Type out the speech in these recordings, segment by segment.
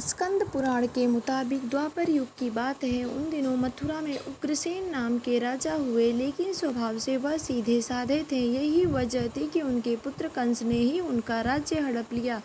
स्कंद पुराण के मुताबिक द्वापर युग की बात है। उन दिनों मथुरा में उग्रसेन नाम के राजा हुए, लेकिन स्वभाव से वह सीधे साधे थे। यही वजह थी कि उनके पुत्र कंस ने ही उनका राज्य हड़प लिया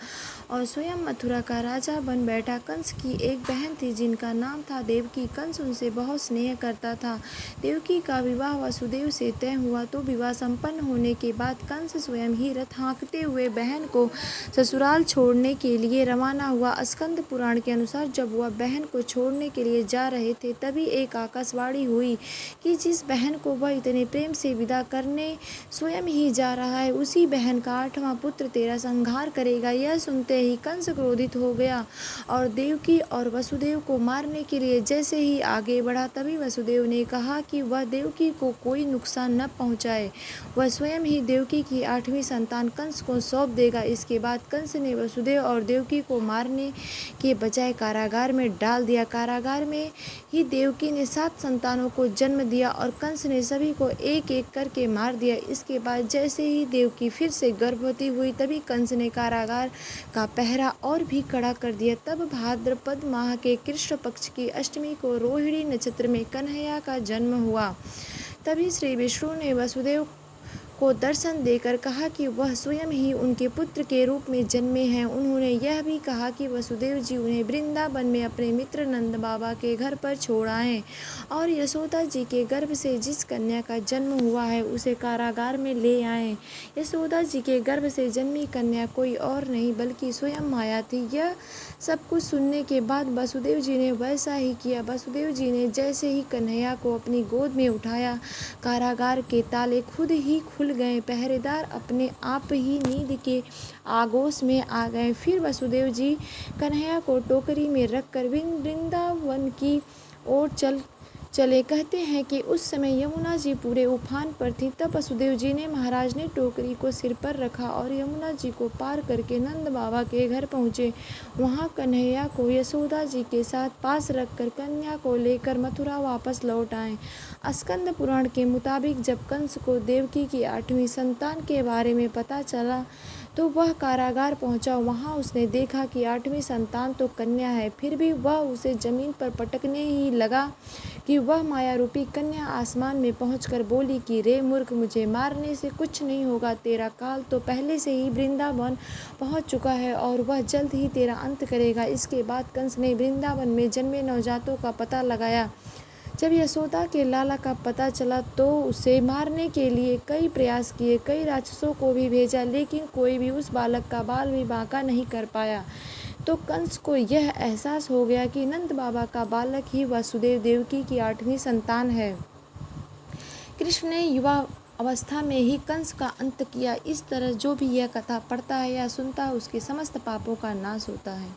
और स्वयं मथुरा का राजा बन बैठा। कंस की एक बहन थी जिनका नाम था देवकी। कंस उनसे बहुत स्नेह करता था। देवकी का विवाह वसुदेव से तय हुआ तो विवाह संपन्न होने के बाद कंस स्वयं ही रथ हाँकते हुए बहन को ससुराल छोड़ने के लिए रवाना हुआ। स्कंद पुराण के अनुसार जब वह बहन को छोड़ने के लिए जा रहे थे, तभी एक आकाशवाणी हुई कि जिस बहन को वह इतने प्रेम से विदा करने स्वयं ही जा रहा है, उसी बहन का 8वां पुत्र तेरा संहार करेगा। यह सुनते ही कंस क्रोधित हो गया और देवकी और वसुदेव को मारने के लिए जैसे ही आगे बढ़ा, तभी वसुदेव ने कहा कि वह देवकी को कोई नुकसान न पहुँचाए। वह स्वयं ही देवकी की 8वीं संतान कंस को सौंप देगा। इसके बाद कंस ने वसुदेव और देवकी को मारने के बजाय कारागार में डाल दिया। कारागार में ही देवकी ने 7 संतानों को जन्म दिया और कंस ने सभी को एक एक करके मार दिया। इसके बाद जैसे ही देवकी फिर से गर्भवती हुई, तभी कंस ने कारागार का पहरा और भी कड़ा कर दिया। तब भाद्रपद माह के कृष्ण पक्ष की अष्टमी को रोहिणी नक्षत्र में कन्हैया का जन्म हुआ। तभी श्री विष्णु ने वसुदेव को दर्शन देकर कहा कि वह स्वयं ही उनके पुत्र के रूप में जन्मे हैं। उन्होंने यह भी कहा कि वसुदेव जी उन्हें वृंदावन में अपने मित्र नंद बाबा के घर पर छोड़ आएं और यशोदा जी के गर्भ से जिस कन्या का जन्म हुआ है उसे कारागार में ले आएं। यशोदा जी के गर्भ से जन्मी कन्या कोई और नहीं बल्कि स्वयं माया थी। यह सब कुछ सुनने के बाद वसुदेव जी ने वैसा ही किया। वसुदेव जी ने जैसे ही कन्हैया को अपनी गोद में उठाया, कारागार के ताले खुद ही खुल गए। पहरेदार अपने आप ही नींद के आगोश में आ गए। फिर वसुदेव जी कन्हैया को टोकरी में रखकर वृंदावन की ओर चले। कहते हैं कि उस समय यमुना जी पूरे उफान पर थी। तब वसुदेव जी ने महाराज ने टोकरी को सिर पर रखा और यमुना जी को पार करके नंद बाबा के घर पहुँचे। वहाँ कन्हैया को यशोदा जी के साथ पास रखकर कन्या को लेकर मथुरा वापस लौट आए। स्कंद पुराण के मुताबिक जब कंस को देवकी की 8वीं संतान के बारे में पता चला तो वह कारागार पहुंचा। वहां उसने देखा कि 8वीं संतान तो कन्या है, फिर भी वह उसे जमीन पर पटकने ही लगा कि वह माया रूपी कन्या आसमान में पहुंचकर बोली कि रे मूर्ख, मुझे मारने से कुछ नहीं होगा। तेरा काल तो पहले से ही वृंदावन पहुंच चुका है और वह जल्द ही तेरा अंत करेगा। इसके बाद कंस ने वृंदावन में जन्मे नवजातों का पता लगाया। जब यशोदा के लाला का पता चला तो उसे मारने के लिए कई प्रयास किए, कई राक्षसों को भी भेजा, लेकिन कोई भी उस बालक का बाल भी बांका नहीं कर पाया। तो कंस को यह एहसास हो गया कि नंद बाबा का बालक ही वसुदेव देवकी की 8वीं संतान है। कृष्ण ने युवा अवस्था में ही कंस का अंत किया। इस तरह जो भी यह कथा पढ़ता है या सुनता है, उसके समस्त पापों का नाश होता है।